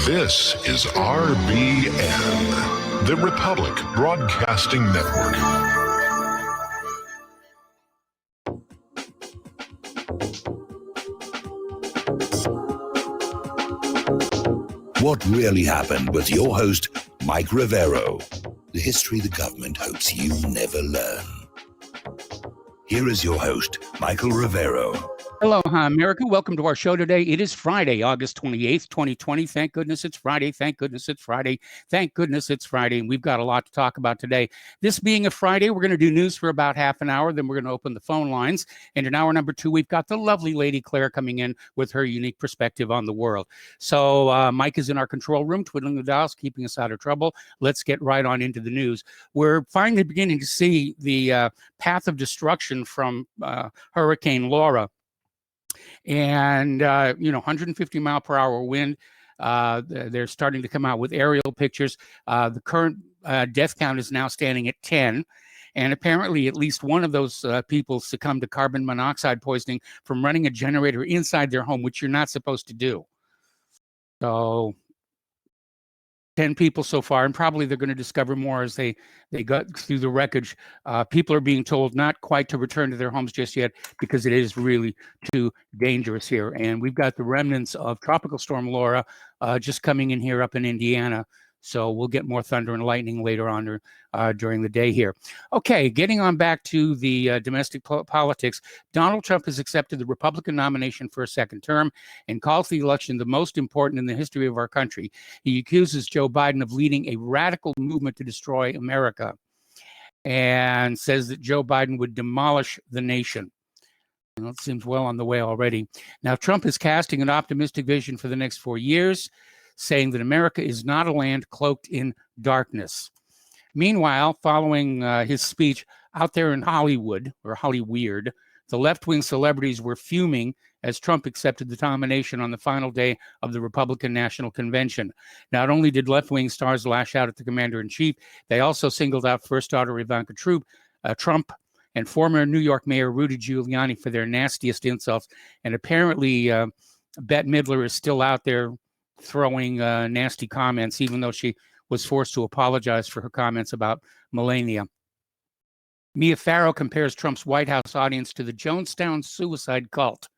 This is RBN, the Republic Broadcasting Network. What Really Happened with your host, Mike Rivero. The history the government hopes you never learn. Here is your host, Michael Rivero. Aloha, America. Welcome to our show today. It is Friday, August 28th, 2020. Thank goodness it's Friday. Thank goodness it's Friday. Thank goodness it's Friday. And we've got a lot to talk about today. This being a Friday, we're going to do news for about half an hour. Then we're going to open the phone lines. And in hour number 2, we've got the lovely Lady Claire coming in with her unique perspective on the world. So Mike is in our control room, twiddling the dials, keeping us out of trouble. Let's get right on into the news. We're finally beginning to see the path of destruction from Hurricane Laura. And, 150 mile per hour wind. They're starting to come out with aerial pictures. The current death count is now standing at 10. And apparently at least one of those people succumbed to carbon monoxide poisoning from running a generator inside their home, which you're not supposed to do. So 10 people so far, and probably they're going to discover more as they got through the wreckage. People are being told not quite to return to their homes just yet because it is really too dangerous here. And we've got the remnants of Tropical Storm Laura just coming in here up in Indiana. So we'll get more thunder and lightning later on during the day here. Okay, getting on back to the domestic politics, Donald Trump has accepted the Republican nomination for a second term and calls the election the most important in the history of our country. He accuses Joe Biden of leading a radical movement to destroy America and says that Joe Biden would demolish the nation. Well, it seems well on the way already. Now, Trump is casting an optimistic vision for the next 4 years, saying that America is not a land cloaked in darkness. Meanwhile, following his speech out there in Hollywood, or Hollyweird, the left-wing celebrities were fuming as Trump accepted the nomination on the final day of the Republican National Convention. Not only did left-wing stars lash out at the commander-in-chief, they also singled out First Daughter Ivanka Trump and former New York Mayor Rudy Giuliani for their nastiest insults. And apparently, Bette Midler is still out there throwing nasty comments, even though she was forced to apologize for her comments about Melania. Mia Farrow compares Trump's White House audience to the Jonestown suicide cult.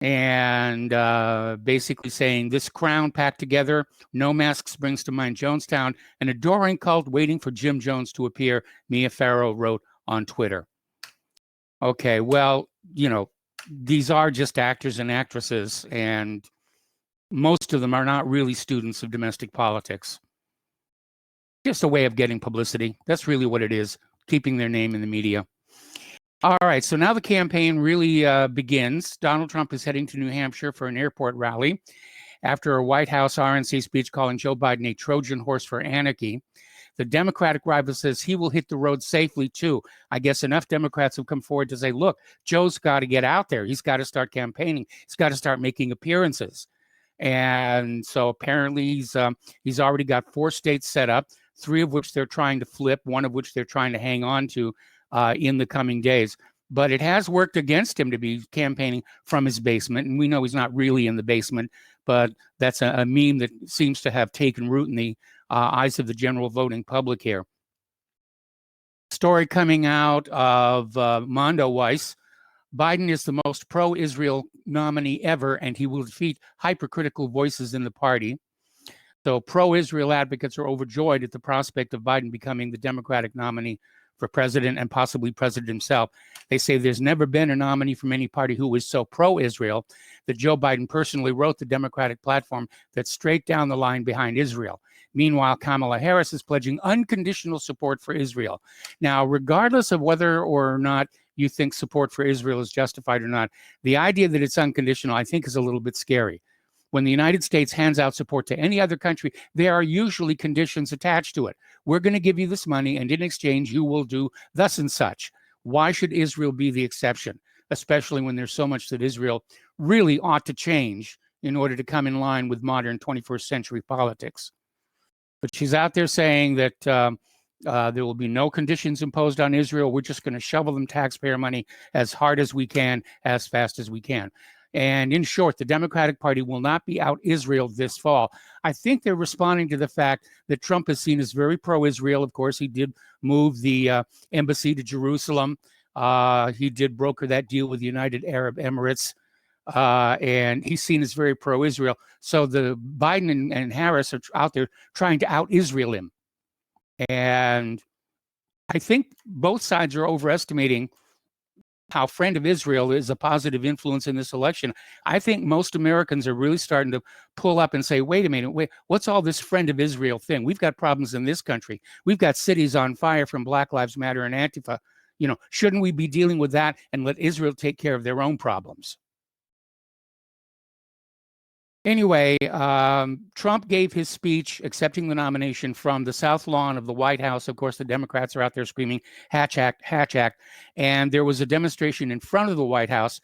And basically saying this crowd packed together, no masks brings to mind Jonestown, an adoring cult waiting for Jim Jones to appear, Mia Farrow wrote on Twitter. Okay, well, these are just actors and actresses, and most of them are not really students of domestic politics. Just a way of getting publicity. That's really what it is, keeping their name in the media. All right, so now the campaign really begins. Donald Trump is heading to New Hampshire for an airport rally after a White House RNC speech calling Joe Biden a Trojan horse for anarchy. The Democratic rival says he will hit the road safely, too. I guess enough Democrats have come forward to say, look, Joe's got to get out there. He's got to start campaigning. He's got to start making appearances. And so apparently he's already got 4 states set up, 3 of which they're trying to flip, 1 of which they're trying to hang on to in the coming days. But it has worked against him to be campaigning from his basement. And we know he's not really in the basement, but that's a meme that seems to have taken root in the eyes of the general voting public here. Story coming out of Mondoweiss. Biden is the most pro-Israel nominee ever, and he will defeat hypercritical voices in the party. So pro-Israel advocates are overjoyed at the prospect of Biden becoming the Democratic nominee for president and possibly president himself. They say there's never been a nominee from any party who was so pro-Israel that Joe Biden personally wrote the Democratic platform that's straight down the line behind Israel. Meanwhile, Kamala Harris is pledging unconditional support for Israel. Now, regardless of whether or not you think support for Israel is justified or not, the idea that it's unconditional, I think, is a little bit scary. When the United States hands out support to any other country, there are usually conditions attached to it. We're going to give you this money, and in exchange, you will do thus and such. Why should Israel be the exception, especially when there's so much that Israel really ought to change in order to come in line with modern 21st century politics? But she's out there saying that there will be no conditions imposed on Israel. We're just going to shovel them taxpayer money as hard as we can, as fast as we can. And in short, the Democratic Party will not be out Israel this fall. I think they're responding to the fact that Trump is seen as very pro-Israel. Of course, he did move the embassy to Jerusalem. He did broker that deal with the United Arab Emirates. And he's seen as very pro-Israel. So the Biden and Harris are out there trying to out-Israel him. And I think both sides are overestimating how friend of Israel is a positive influence in this election. I think most Americans are really starting to pull up and say, wait a minute, what's all this friend of Israel thing? We've got problems in this country. We've got cities on fire from Black Lives Matter and Antifa. Shouldn't we be dealing with that and let Israel take care of their own problems? Anyway, Trump gave his speech accepting the nomination from the South Lawn of the White House. Of course, the Democrats are out there screaming, Hatch Act, Hatch Act. And there was a demonstration in front of the White House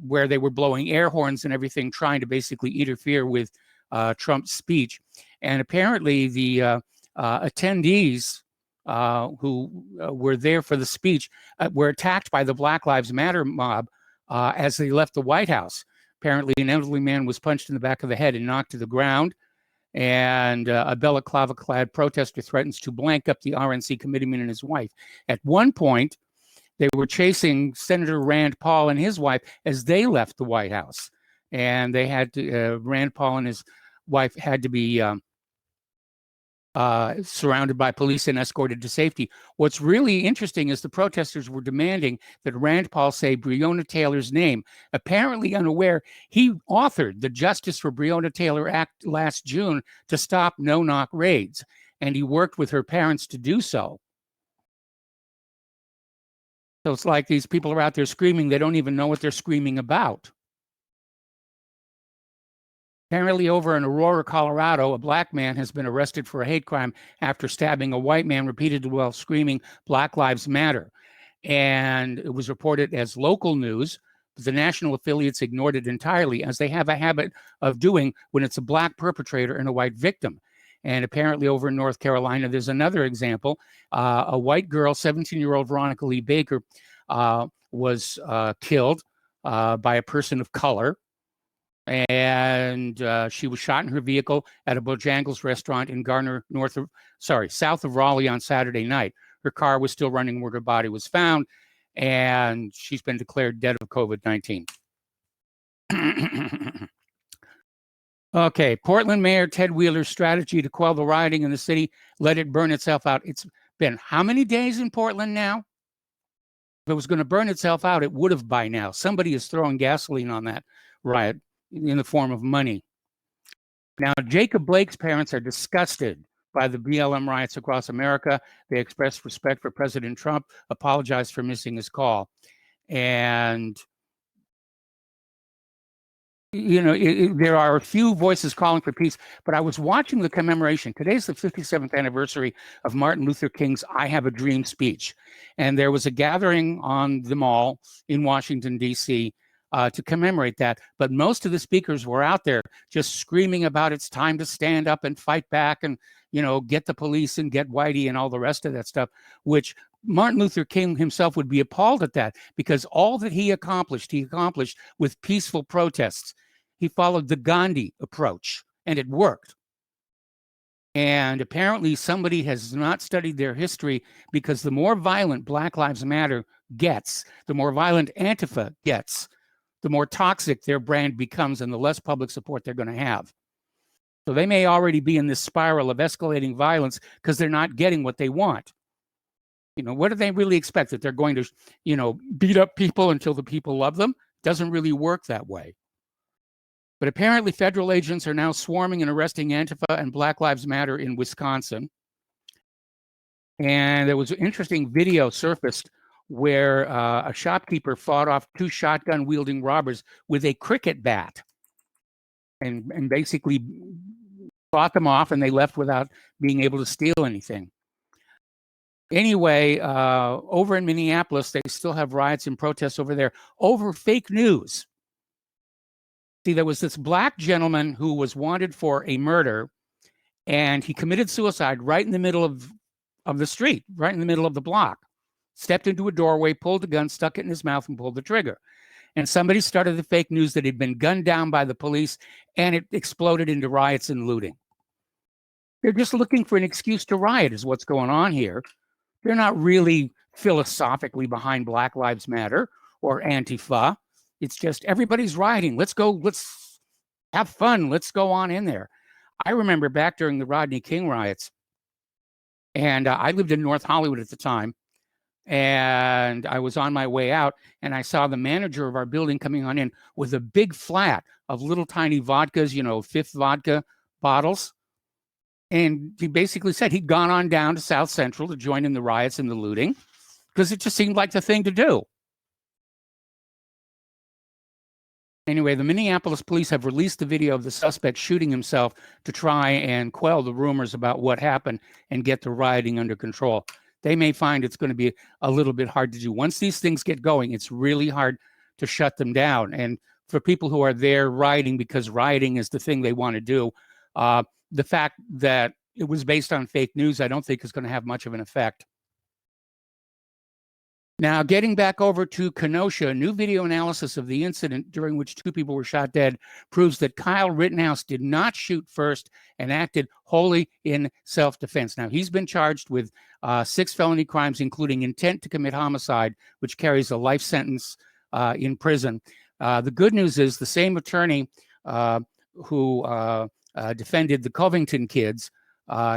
where they were blowing air horns and everything, trying to basically interfere with Trump's speech. And apparently the attendees who were there for the speech were attacked by the Black Lives Matter mob as they left the White House. Apparently, an elderly man was punched in the back of the head and knocked to the ground. And a balaclava-clad protester threatens to blank up the RNC committeeman and his wife. At one point, they were chasing Senator Rand Paul and his wife as they left the White House. And they had to, Rand Paul and his wife had to be surrounded by police and escorted to safety. What's really interesting is the protesters were demanding that Rand Paul say Breonna Taylor's name. Apparently unaware, he authored the Justice for Breonna Taylor Act last June to stop no-knock raids, and he worked with her parents to do so. So it's like these people are out there screaming, they don't even know what they're screaming about. Apparently over in Aurora, Colorado, a black man has been arrested for a hate crime after stabbing a white man repeatedly while screaming Black Lives Matter. And it was reported as local news, but the national affiliates ignored it entirely, as they have a habit of doing when it's a black perpetrator and a white victim. And apparently over in North Carolina, there's another example. A white girl, 17-year-old Veronica Lee Baker, was killed by a person of color. And she was shot in her vehicle at a Bojangles restaurant in Garner, south of Raleigh on Saturday night. Her car was still running where her body was found, and she's been declared dead of COVID-19. Okay, Portland Mayor Ted Wheeler's strategy to quell the rioting in the city, let it burn itself out. It's been how many days in Portland now? If it was going to burn itself out, it would have by now. Somebody is throwing gasoline on that riot in the form of money. Now, Jacob Blake's parents are disgusted by the BLM riots across America. They expressed respect for President Trump, apologized for missing his call. And, there are a few voices calling for peace, but I was watching the commemoration. Today's the 57th anniversary of Martin Luther King's I Have a Dream speech. And there was a gathering on the mall in Washington, D.C., to commemorate that. But most of the speakers were out there just screaming about it's time to stand up and fight back and, get the police and get Whitey and all the rest of that stuff, which Martin Luther King himself would be appalled at that, because all that he accomplished with peaceful protests. He followed the Gandhi approach, and it worked. And apparently somebody has not studied their history, because the more violent Black Lives Matter gets, the more violent Antifa gets, the more toxic their brand becomes and the less public support they're going to have. So they may already be in this spiral of escalating violence because they're not getting what they want. What do they really expect? That they're going to, beat up people until the people love them? Doesn't really work that way. But apparently federal agents are now swarming and arresting Antifa and Black Lives Matter in Wisconsin. And there was an interesting video surfaced where a shopkeeper fought off two shotgun-wielding robbers with a cricket bat and basically fought them off, and they left without being able to steal anything. Anyway, over in Minneapolis, they still have riots and protests over there over fake news. See, there was this black gentleman who was wanted for a murder, and he committed suicide right in the middle of the street, right in the middle of the block. Stepped into a doorway, pulled a gun, stuck it in his mouth, and pulled the trigger. and somebody started the fake news that he'd been gunned down by the police, and it exploded into riots and looting. They're just looking for an excuse to riot is what's going on here. They're not really philosophically behind Black Lives Matter or Antifa. It's just everybody's rioting. Let's go. Let's have fun. Let's go on in there. I remember back during the Rodney King riots, and I lived in North Hollywood at the time, and I was on my way out, and I saw the manager of our building coming on in with a big flat of little tiny vodkas, you know, Fifth vodka bottles. And he basically said he'd gone on down to South Central to join in the riots and the looting because it just seemed like the thing to do. Anyway, the Minneapolis police have released the video of the suspect shooting himself to try and quell the rumors about what happened and get the rioting under control. They may find it's going to be a little bit hard to do. Once these things get going, it's really hard to shut them down. And for people who are there rioting because rioting is the thing they want to do, the fact that it was based on fake news, I don't think is going to have much of an effect. Now, getting back over to Kenosha, new video analysis of the incident during which 2 people were shot dead proves that Kyle Rittenhouse did not shoot first and acted wholly in self-defense. Now, he's been charged with 6 felony crimes, including intent to commit homicide, which carries a life sentence in prison. The good news is the same attorney who defended the Covington kids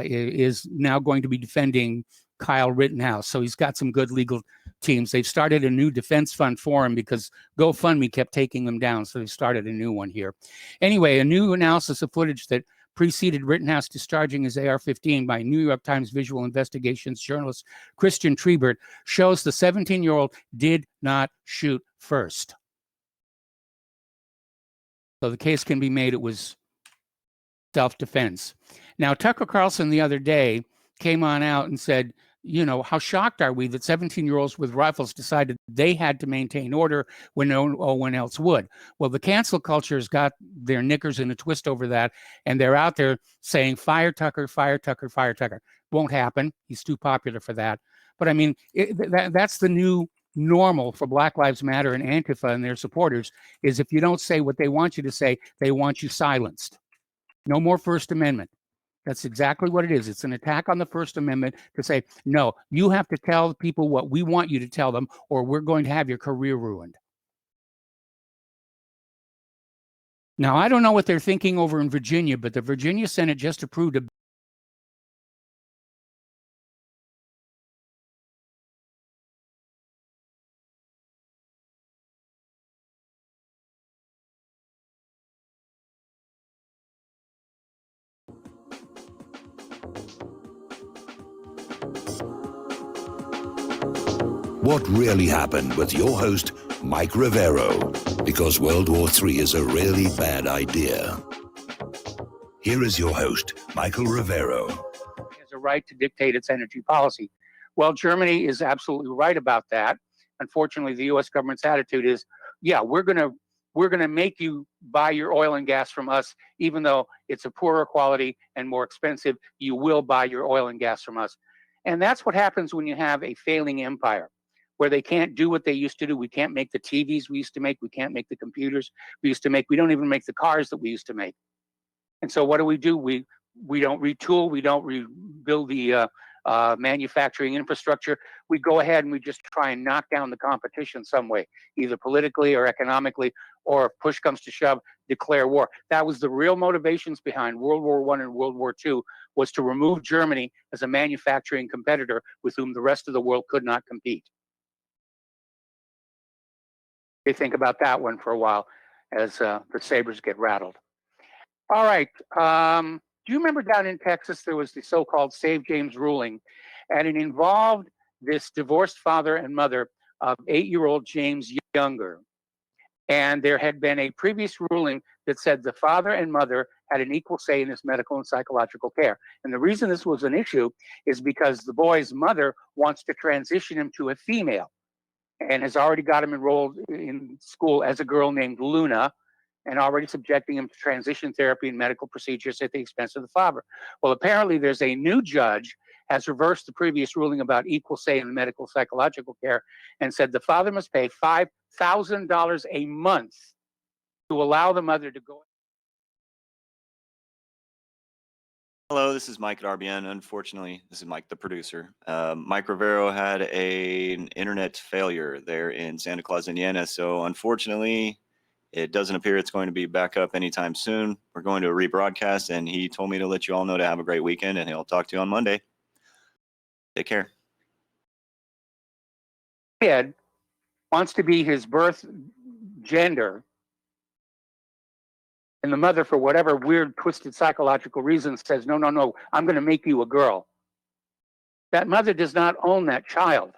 is now going to be defending Kyle Rittenhouse. So he's got some good legal teams. They've started a new defense fund for him because GoFundMe kept taking them down. So they've started a new one here. Anyway, a new analysis of footage that preceded Rittenhouse discharging his AR-15 by New York Times visual investigations journalist Christian Triebert shows the 17-year-old did not shoot first. So the case can be made it was self-defense. Now, Tucker Carlson the other day came on out and said, you know, how shocked are we that 17-year-olds with rifles decided they had to maintain order when no one else would? Well, the cancel culture has got their knickers in a twist over that, and they're out there saying, fire Tucker, fire Tucker, fire Tucker. Won't happen. He's too popular for that. But I mean, that's the new normal for Black Lives Matter and Antifa and their supporters, is if you don't say what they want you to say, they want you silenced. No more First Amendment. That's exactly what it is. It's an attack on the First Amendment to say, no, you have to tell people what we want you to tell them, or we're going to have your career ruined. Now, I don't know what they're thinking over in Virginia, but the Virginia Senate just approved a What really happened with your host, Mike Rivero, because World War III is a really bad idea. Here is your host, Michael Rivero. Has a right to dictate its energy policy. Well, Germany is absolutely right about that. Unfortunately, the U.S. government's attitude is, yeah, we're gonna make you buy your oil and gas from us, even though it's a poorer quality and more expensive. You will buy your oil and gas from us. And that's what happens when you have a failing empire, where they can't do what they used to do. We can't make the TVs we used to make. We can't make the computers we used to make. We don't even make the cars that we used to make. And so what do? We don't retool. We don't rebuild the manufacturing infrastructure. We go ahead and we just try and knock down the competition some way, either politically or economically, or if push comes to shove, declare war. That was the real motivations behind World War I and World War II, was to remove Germany as a manufacturing competitor with whom the rest of the world could not compete. They think about that one for a while as the sabers get rattled. All right. Do you remember down in Texas, there was the so-called Save James ruling, and it involved this divorced father and mother of 8-year-old James Younger. And there had been a previous ruling that said the father and mother had an equal say in his medical and psychological care. And the reason this was an issue is because the boy's mother wants to transition him to a female, and has already got him enrolled in school as a girl named Luna, and already subjecting him to transition therapy and medical procedures at the expense of the father. Well, apparently there's a new judge has reversed the previous ruling about equal say in medical psychological care and said the father must pay $5,000 a month to allow the mother to go. Hello, this is Mike at RBN. Unfortunately, this is Mike, the producer. Mike Rivero had an internet failure there in Santa Claus, Indiana. So unfortunately, it doesn't appear it's going to be back up anytime soon. We're going to a rebroadcast, and he told me to let you all know to have a great weekend, and he'll talk to you on Monday. Take care. Kid wants to be his birth gender, and the mother, for whatever weird, twisted psychological reason, says, no, no, no, I'm going to make you a girl. That mother does not own that child.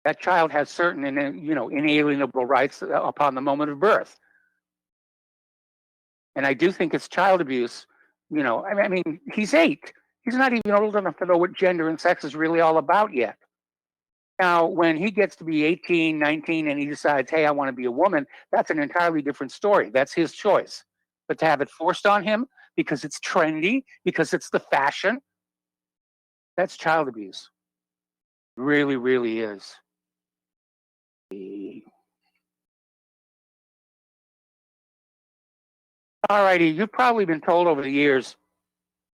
That child has certain, inalienable rights upon the moment of birth. And I do think it's child abuse. I mean, he's 8. He's not even old enough to know what gender and sex is really all about yet. Now, when he gets to be 18, 19, and he decides, hey, I want to be a woman, that's an entirely different story. That's his choice. But to have it forced on him because it's trendy, because it's the fashion, that's child abuse. It really, really is. All righty, you've probably been told over the years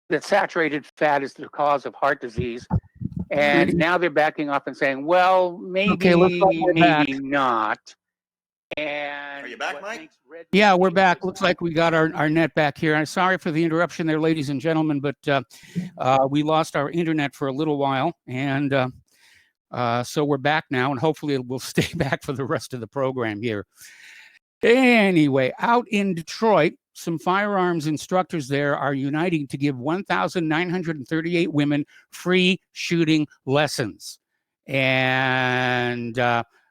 that saturated fat is the cause of heart disease. And now they're backing off and saying, well, maybe, okay, maybe back. not. And are you back, Mike? Yeah, we're back. Looks like we got our net back here. I'm sorry for the interruption there, ladies and gentlemen, but we lost our internet for a little while. And so we're back now, and hopefully it will stay back for the rest of the program here. Anyway, out in Detroit, some firearms instructors there are uniting to give 1,938 women free shooting lessons. And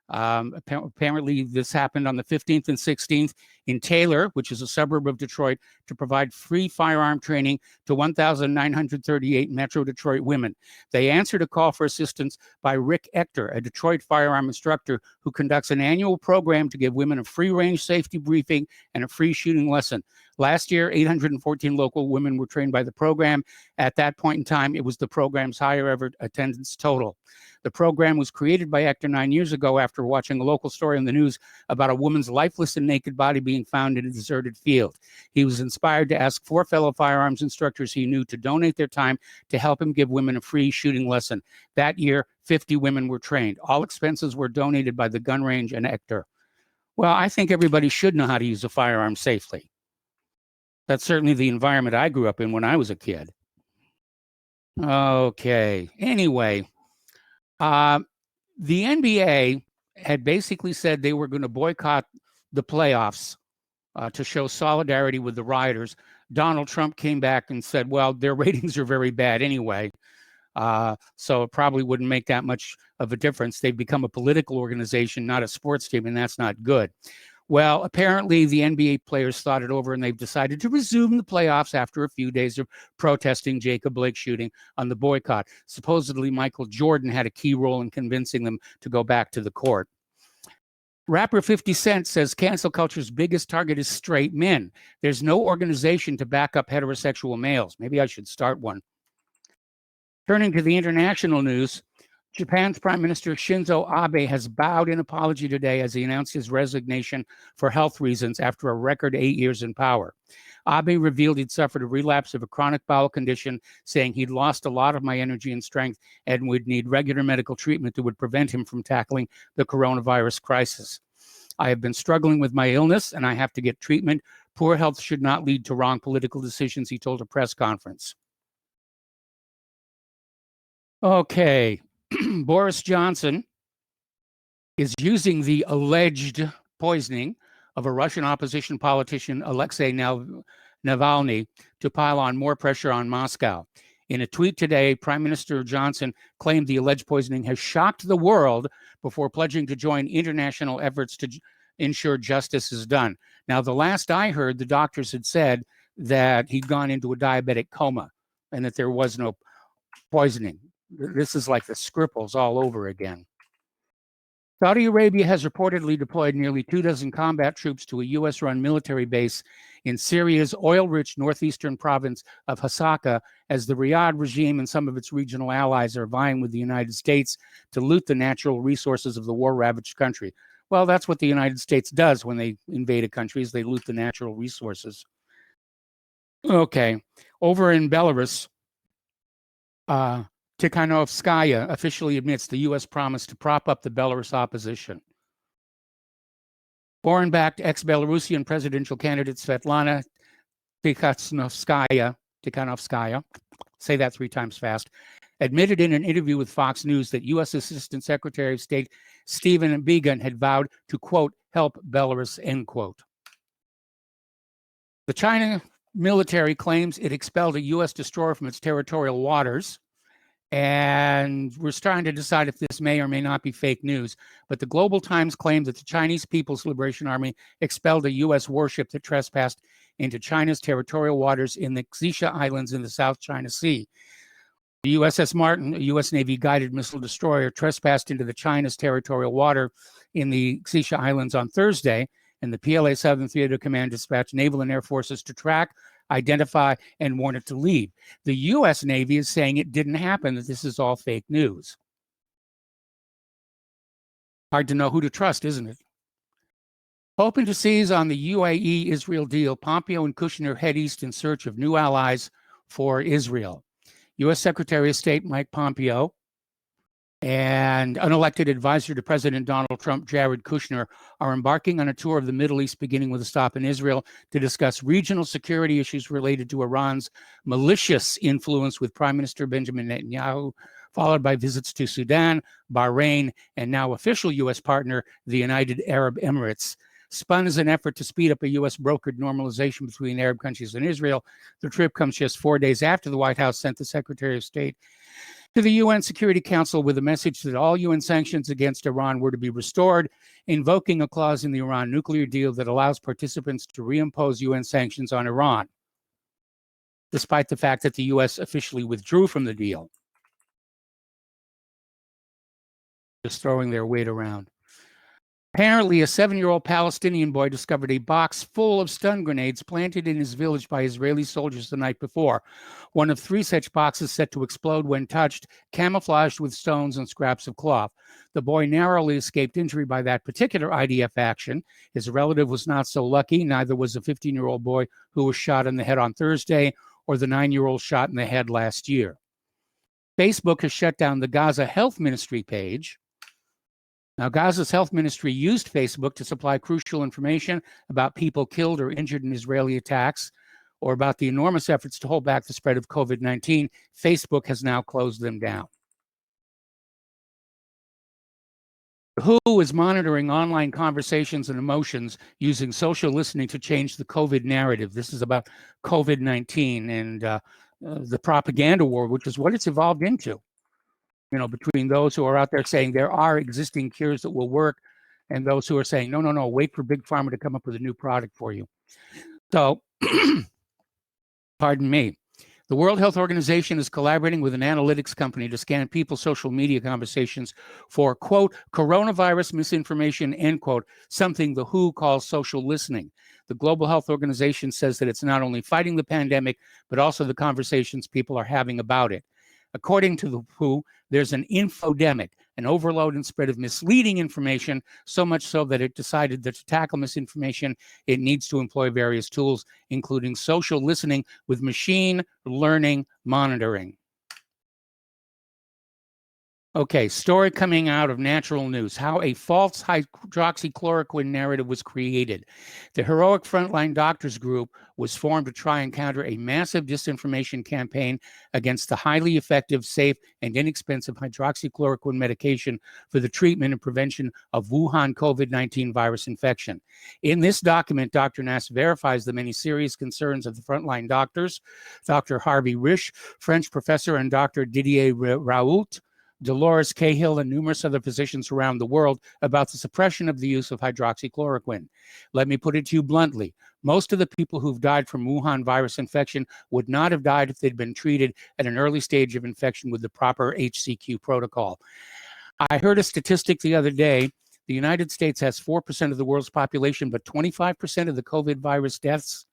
apparently this happened on the 15th and 16th in Taylor, which is a suburb of Detroit, to provide free firearm training to 1,938 Metro Detroit women. They answered a call for assistance by Rick Ector, a Detroit firearm instructor who conducts an annual program to give women a free range safety briefing and a free shooting lesson. Last year, 814 local women were trained by the program. At that point in time, it was the program's higher ever attendance total. The program was created by Ector 9 years ago after watching a local story on the news about a woman's lifeless and naked body being found in a deserted field. He was inspired to ask 4 fellow firearms instructors he knew to donate their time to help him give women a free shooting lesson. That year, 50 women were trained. All expenses were donated by the gun range and Ector. Well, I think everybody should know how to use a firearm safely. That's certainly the environment I grew up in when I was a kid. Okay, anyway. The NBA had basically said they were going to boycott the playoffs to show solidarity with the rioters. Donald Trump came back and said, well, their ratings are very bad anyway, so it probably wouldn't make that much of a difference. They've become a political organization, not a sports team, and that's not good. Well, apparently the NBA players thought it over and they've decided to resume the playoffs after a few days of protesting Jacob Blake shooting on the boycott. Supposedly, Michael Jordan had a key role in convincing them to go back to the court. Rapper 50 Cent says cancel culture's biggest target is straight men. There's no organization to back up heterosexual males. Maybe I should start one. Turning to the international news, Japan's Prime Minister Shinzo Abe has bowed in apology today as he announced his resignation for health reasons after a record 8 years in power. Abe revealed he'd suffered a relapse of a chronic bowel condition, saying he'd lost a lot of my energy and strength and would need regular medical treatment that would prevent him from tackling the coronavirus crisis. I have been struggling with my illness and I have to get treatment. Poor health should not lead to wrong political decisions, he told a press conference. Okay. Boris Johnson is using the alleged poisoning of a Russian opposition politician, Alexei Navalny, to pile on more pressure on Moscow. In a tweet today, Prime Minister Johnson claimed the alleged poisoning has shocked the world before pledging to join international efforts to ensure justice is done. Now, the last I heard, the doctors had said that he'd gone into a diabetic coma and that there was no poisoning. This is like the Skripals all over again. Saudi Arabia has reportedly deployed nearly 24 combat troops to a U.S.-run military base in Syria's oil-rich northeastern province of Hasaka, as the Riyadh regime and some of its regional allies are vying with the United States to loot the natural resources of the war-ravaged country. Well, that's what the United States does when they invade a country, is they loot the natural resources. Okay, over in Belarus, Tikhanovskaya officially admits the U.S. promise to prop up the Belarus opposition. Foreign-backed ex-Belarusian presidential candidate Svetlana Tikhanovskaya, say that 3 times fast, admitted in an interview with Fox News that U.S. Assistant Secretary of State Stephen Biegun had vowed to, quote, help Belarus, end quote. The China military claims it expelled a U.S. destroyer from its territorial waters, and we're starting to decide if this may or may not be fake news. But the Global Times claimed that the Chinese People's Liberation Army expelled a U.S. warship that trespassed into China's territorial waters in the Xisha Islands in the South China Sea. The USS Martin, a U.S. Navy guided missile destroyer, trespassed into China's territorial water in the Xisha Islands on Thursday, and the PLA 7th Theater Command dispatched naval and air forces to track, identify, and warn it to leave. The U.S. Navy is saying it didn't happen, that this is all fake news. Hard to know who to trust, isn't it? Hoping to seize on the UAE-Israel deal, Pompeo and Kushner head east in search of new allies for Israel. U.S. Secretary of State Mike Pompeo and unelected advisor to President Donald Trump, Jared Kushner, are embarking on a tour of the Middle East, beginning with a stop in Israel, to discuss regional security issues related to Iran's malicious influence with Prime Minister Benjamin Netanyahu, followed by visits to Sudan, Bahrain, and now official U.S. partner, the United Arab Emirates. Spun as an effort to speed up a U.S. brokered normalization between Arab countries and Israel, the trip comes just 4 days after the White House sent the Secretary of State to the UN Security Council with a message that all UN sanctions against Iran were to be restored, invoking a clause in the Iran nuclear deal that allows participants to reimpose UN sanctions on Iran, despite the fact that the U.S. officially withdrew from the deal. Just throwing their weight around. Apparently, a 7-year-old Palestinian boy discovered a box full of stun grenades planted in his village by Israeli soldiers the night before. One of 3 such boxes set to explode when touched, camouflaged with stones and scraps of cloth. The boy narrowly escaped injury by that particular IDF action. His relative was not so lucky. Neither was the 15-year-old boy who was shot in the head on Thursday or the 9-year-old shot in the head last year. Facebook has shut down the Gaza Health Ministry page. Now, Gaza's health ministry used Facebook to supply crucial information about people killed or injured in Israeli attacks, or about the enormous efforts to hold back the spread of COVID-19. Facebook has now closed them down. WHO is monitoring online conversations and emotions using social listening to change the COVID narrative. This is about COVID-19 and the propaganda war, which is what it's evolved into. You know, between those who are out there saying there are existing cures that will work, and those who are saying, no, wait for Big Pharma to come up with a new product for you. So, pardon me. The World Health Organization is collaborating with an analytics company to scan people's social media conversations for, quote, coronavirus misinformation, end quote, something the WHO calls social listening. The Global Health Organization says that it's not only fighting the pandemic, but also the conversations people are having about it. According to the WHO, there's an infodemic, an overload and spread of misleading information, so much so that it decided that to tackle misinformation, it needs to employ various tools, including social listening with machine learning monitoring. Okay, story coming out of Natural News, how a false hydroxychloroquine narrative was created. The Heroic Frontline Doctors Group was formed to try and counter a massive disinformation campaign against the highly effective, safe, and inexpensive hydroxychloroquine medication for the treatment and prevention of Wuhan COVID-19 virus infection. In this document, Dr. Nass verifies the many serious concerns of the frontline doctors, Dr. Harvey Risch, French professor, and Dr. Didier Raoult, Dolores Cahill, and numerous other physicians around the world about the suppression of the use of hydroxychloroquine. Let me put it to you bluntly. Most of the people who've died from Wuhan virus infection would not have died if they'd been treated at an early stage of infection with the proper HCQ protocol. I heard a statistic the other day The United States has 4% of the world's population, but 25% of the COVID virus deaths.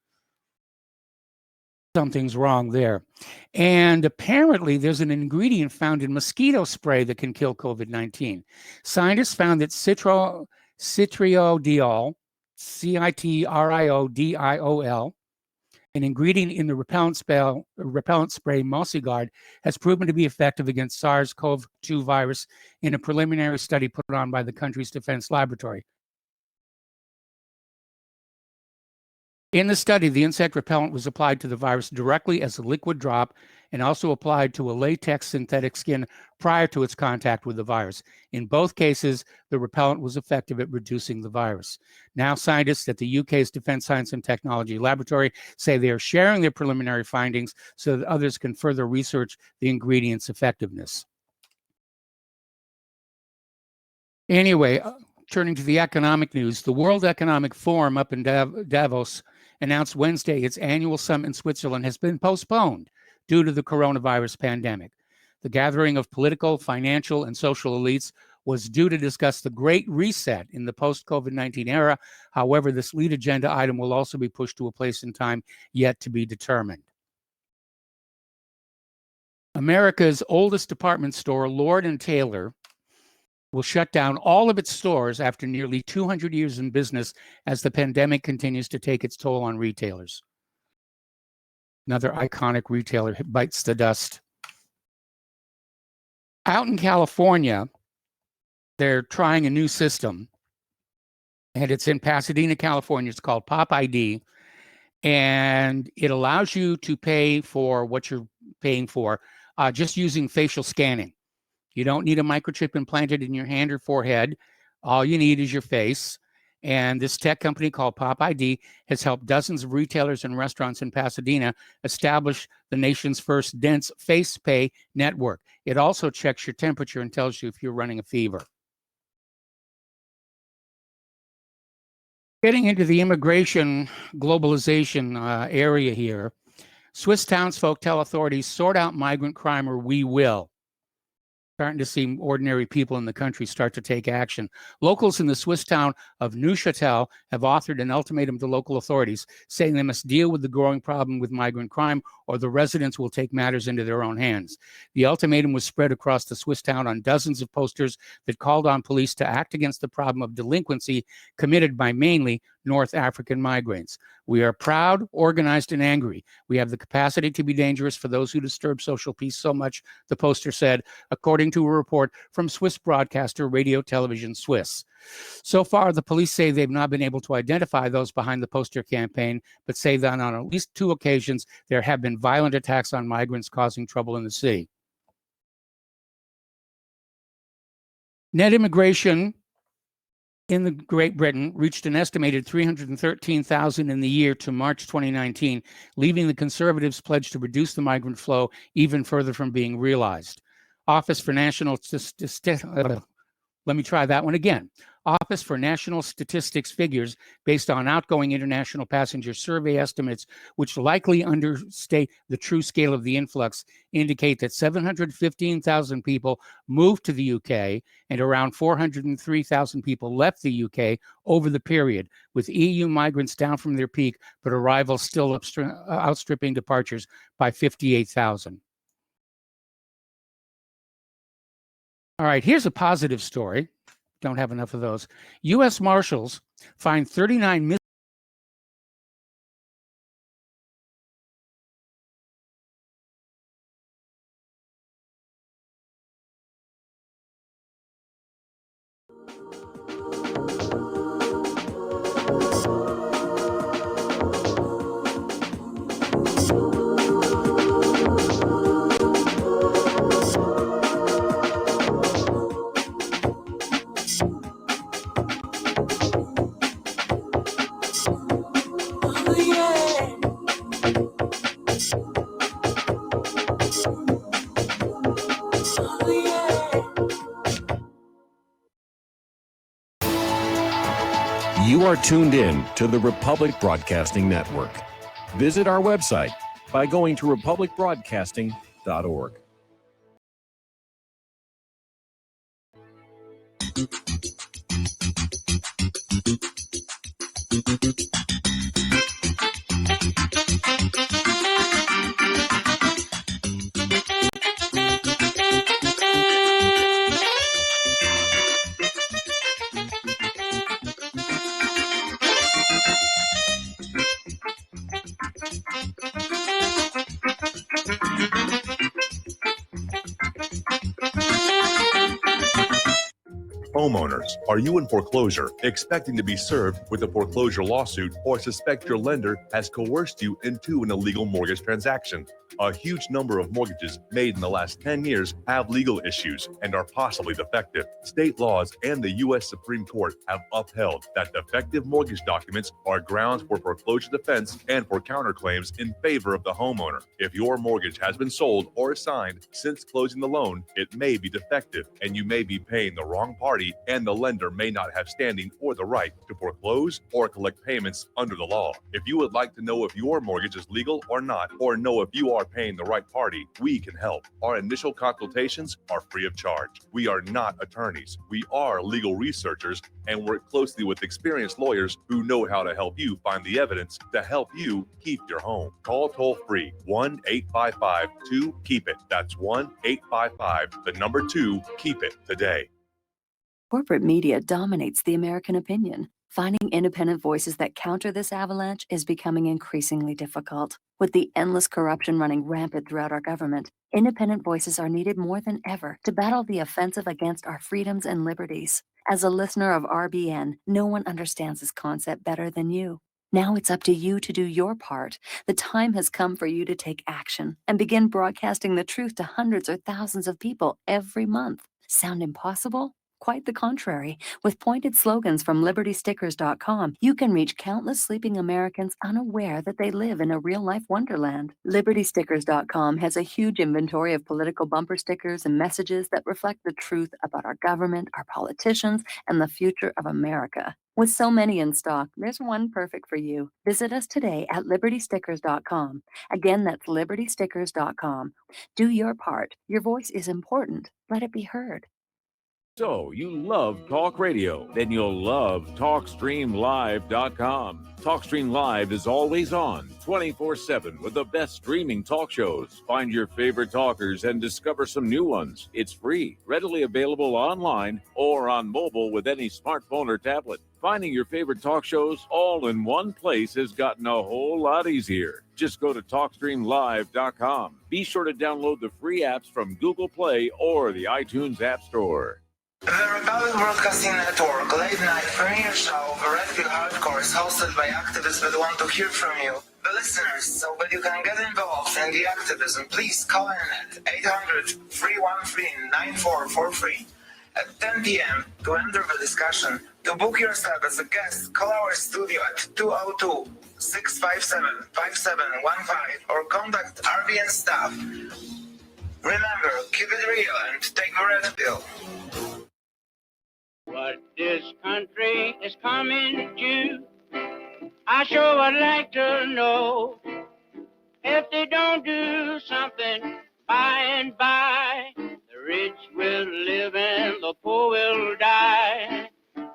Something's wrong there. And apparently there's an ingredient found in mosquito spray that can kill COVID-19. Scientists found that citriodiol, citriodiol, an ingredient in the repellent spray Mossiguard, has proven to be effective against SARS-CoV-2 virus in a preliminary study put on by the country's defense laboratory. In the study, the insect repellent was applied to the virus directly as a liquid drop and also applied to a latex synthetic skin prior to its contact with the virus. In both cases, the repellent was effective at reducing the virus. Now, scientists at the UK's Defence Science and Technology Laboratory say they are sharing their preliminary findings so that others can further research the ingredient's effectiveness. Anyway, turning to the economic news, the World Economic Forum up in Davos announced Wednesday its annual summit in Switzerland has been postponed due to the coronavirus pandemic. The gathering of political, financial, and social elites was due to discuss the Great Reset in the post-COVID-19 era. However, this lead agenda item will also be pushed to a place and time yet to be determined. America's oldest department store, Lord & Taylor, will shut down all of its stores after nearly 200 years in business as the pandemic continues to take its toll on retailers. Another iconic retailer bites the dust. Out in California, they're trying a new system, and it's in Pasadena, California. It's called Pop ID, and it allows you to pay for what you're paying for just using facial scanning. You don't need a microchip implanted in your hand or forehead. All you need is your face. And this tech company called Pop ID has helped dozens of retailers and restaurants in Pasadena establish the nation's first dense face pay network. It also checks your temperature and tells you if you're running a fever. Getting into the immigration globalization area here, Swiss townsfolk tell authorities, sort out migrant crime or we will. Starting to see ordinary people in the country start to take action. Locals in the Swiss town of Neuchâtel have authored an ultimatum to local authorities, saying they must deal with the growing problem with migrant crime or the residents will take matters into their own hands. The ultimatum was spread across the Swiss town on dozens of posters that called on police to act against the problem of delinquency committed by mainly North African migrants. We are proud, organized, and angry. We have the capacity to be dangerous for those who disturb social peace so much, the poster said, according to a report from Swiss broadcaster Radio Television Suisse. So far, the police say they've not been able to identify those behind the poster campaign, but say that on at least 2 occasions, there have been violent attacks on migrants causing trouble in the city. Net immigration in the Great Britain reached an estimated 313,000 in the year to March 2019, leaving the Conservatives' pledge to reduce the migrant flow even further from being realized. Office for National Office for National Statistics figures based on outgoing international passenger survey estimates, which likely understate the true scale of the influx, indicate that 715,000 people moved to the UK and around 403,000 people left the UK over the period, with EU migrants down from their peak, but arrivals still outstripping departures by 58,000. All right, here's a positive story. Don't have enough of those. U.S. Marshals find 39 missing. You are tuned in to the Republic Broadcasting Network. Visit our website by going to republicbroadcasting.org. Homeowners, are you in foreclosure, expecting to be served with a foreclosure lawsuit, or suspect your lender has coerced you into an illegal mortgage transaction? A huge number of mortgages made in the last 10 years have legal issues and are possibly defective. State laws and the U.S. Supreme Court have upheld that defective mortgage documents are grounds for foreclosure defense and for counterclaims in favor of the homeowner. If your mortgage has been sold or assigned since closing the loan, it may be defective and you may be paying the wrong party, and the lender may not have standing or the right to foreclose or collect payments under the law. If you would like to know if your mortgage is legal or not, or know if you are paying the right party, we can help. Our initial consultations are free of charge. We are not attorneys. We are legal researchers and work closely with experienced lawyers who know how to help you find the evidence to help you keep your home. Call toll free 1-855-2-KEEP-IT. That's 1-855-2-KEEP-IT today. Corporate media dominates the American opinion. Finding independent voices that counter this avalanche is becoming increasingly difficult. With the endless corruption running rampant throughout our government, independent voices are needed more than ever to battle the offensive against our freedoms and liberties. As a listener of RBN, no one understands this concept better than you. Now it's up to you to do your part. The time has come for you to take action and begin broadcasting the truth to hundreds or thousands of people every month. Sound impossible? Quite the contrary. With pointed slogans from LibertyStickers.com, you can reach countless sleeping Americans unaware that they live in a real-life wonderland. LibertyStickers.com has a huge inventory of political bumper stickers and messages that reflect the truth about our government, our politicians, and the future of America. With so many in stock, there's one perfect for you. Visit us today at LibertyStickers.com. Again, that's LibertyStickers.com. Do your part. Your voice is important. Let it be heard. So, you love talk radio? Then you'll love TalkStreamLive.com. TalkStream Live is always on, 24/7, with the best streaming talk shows. Find your favorite talkers and discover some new ones. It's free, readily available online or on mobile with any smartphone or tablet. Finding your favorite talk shows all in one place has gotten a whole lot easier. Just go to TalkStreamLive.com. Be sure to download the free apps from Google Play or the iTunes App Store. The Republic Broadcasting Network late night premiere show of Redfield Hardcore is hosted by activists that want to hear from you, the listeners. So that you can get involved in the activism, please call in at 800-313-9443 at 10 p.m. to enter the discussion. To book yourself as a guest, call our studio at 202-657-5715 or contact RBN staff. Remember, keep it real and take the red pill. What this country is coming to, I sure would like to know. If they don't do something by and by, the rich will live and the poor will die.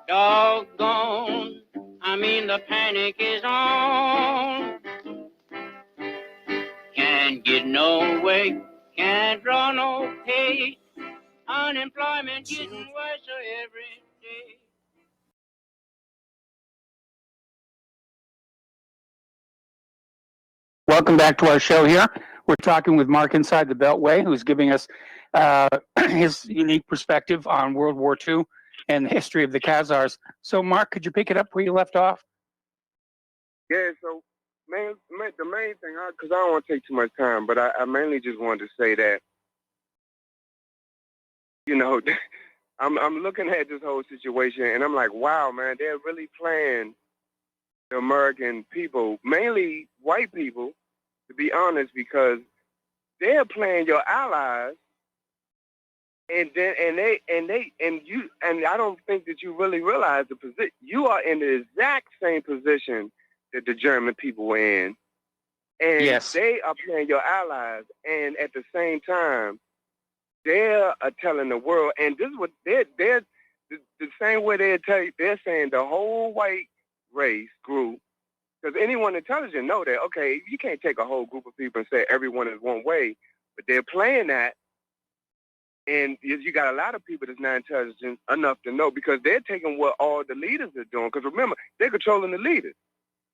Doggone, the panic is on. Can't get no way, can't draw no pay. Unemployment getting worse every day. Welcome back to our show here. We're talking with Mark Inside the Beltway, who's giving us his unique perspective on World War II and the history of the Khazars. So, Mark, could you pick it up where you left off? Yeah, so the main thing, because I don't want to take too much time, but I mainly just wanted to say that, you know, I'm looking at this whole situation, and I'm like, wow, man, they're really playing the American people, mainly white people, to be honest, because they're playing your allies, and I don't think that you really realize the position. You are in the exact same position that the German people were in, and yes, they are playing your allies, and at the same time, they're telling the world, and this is what they're the same way they're saying the whole white race group, because anyone intelligent know that, okay, you can't take a whole group of people and say everyone is one way, but they're playing that. And you got a lot of people that's not intelligent enough to know, because they're taking what all the leaders are doing. Because remember, they're controlling the leaders.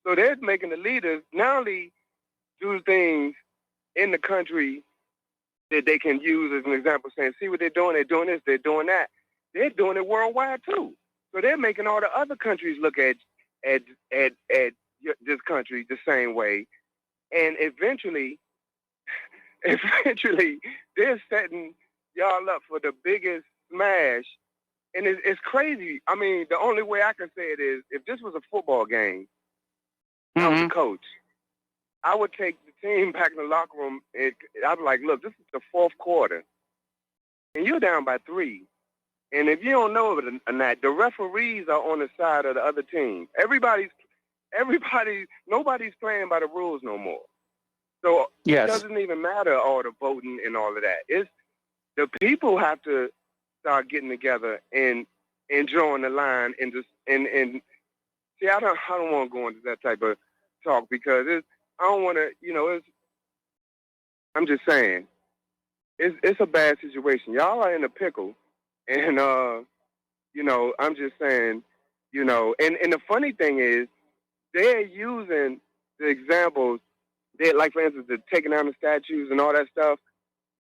So they're making the leaders not only do things in the country that they can use as an example, saying, see what they're doing this, they're doing that. They're doing it worldwide too. So they're making all the other countries look at this country the same way. And eventually they're setting y'all up for the biggest smash. And it's crazy. I mean, the only way I can say it is, if this was a football game, I was a coach, I would take the team back in the locker room and I'd be like, look, this is the fourth quarter and you're down by 3. And if you don't know it or not, the referees are on the side of the other team. Nobody's playing by the rules no more. So It doesn't even matter all the voting and all of that. It's the people have to start getting together and drawing the line and see, I don't want to go into that type of talk, because I don't want to, I'm just saying, it's a bad situation. Y'all are in a pickle, and I'm just saying, and the funny thing is, they're using the examples. They, like, for instance, the taking down the statues and all that stuff.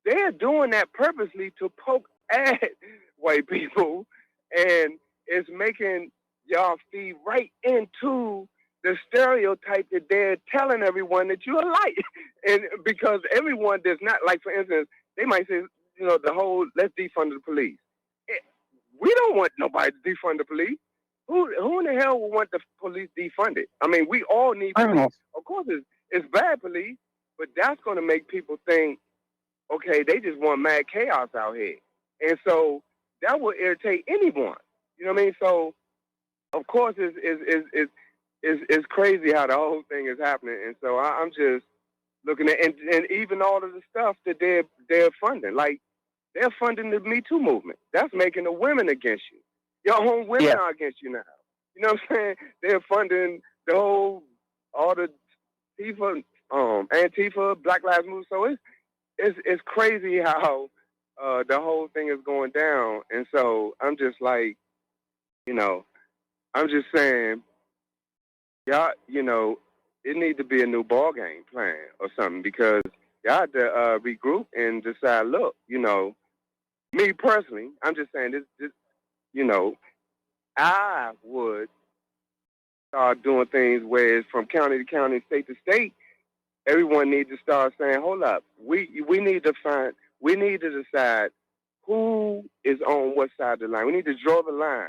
They're doing that purposely to poke at white people, and it's making y'all feed right into the stereotype that they're telling everyone that you're alike. And because everyone does not, like, for instance, they might say, the whole, let's defund the police. We don't want nobody to defund the police. Who in the hell will want the police defunded? I mean, we all need police. Of course, it's bad police, but that's going to make people think, okay, they just want mad chaos out here. And so that will irritate anyone. You know what I mean? So, of course, it's crazy how the whole thing is happening. And so I'm just looking at, and even all of the stuff that they're funding. Like, they're funding the Me Too movement. That's making the women against you. Your own women are against you now. You know what I'm saying? They're funding all the Antifa, Black Lives Matter. So it's crazy how the whole thing is going down. And so I'm just like, I'm just saying, y'all, it needs to be a new ball game plan or something, because y'all have to regroup and decide, look, me personally, I'm just saying this, I would start doing things where it's from county to county, state to state. Everyone needs to start saying, hold up, we need to decide who is on what side of the line. We need to draw the line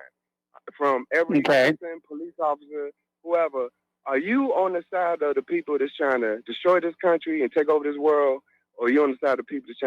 from every person, police officer, whoever. Are you on the side of the people that's trying to destroy this country and take over this world, or are you on the side of the people that's trying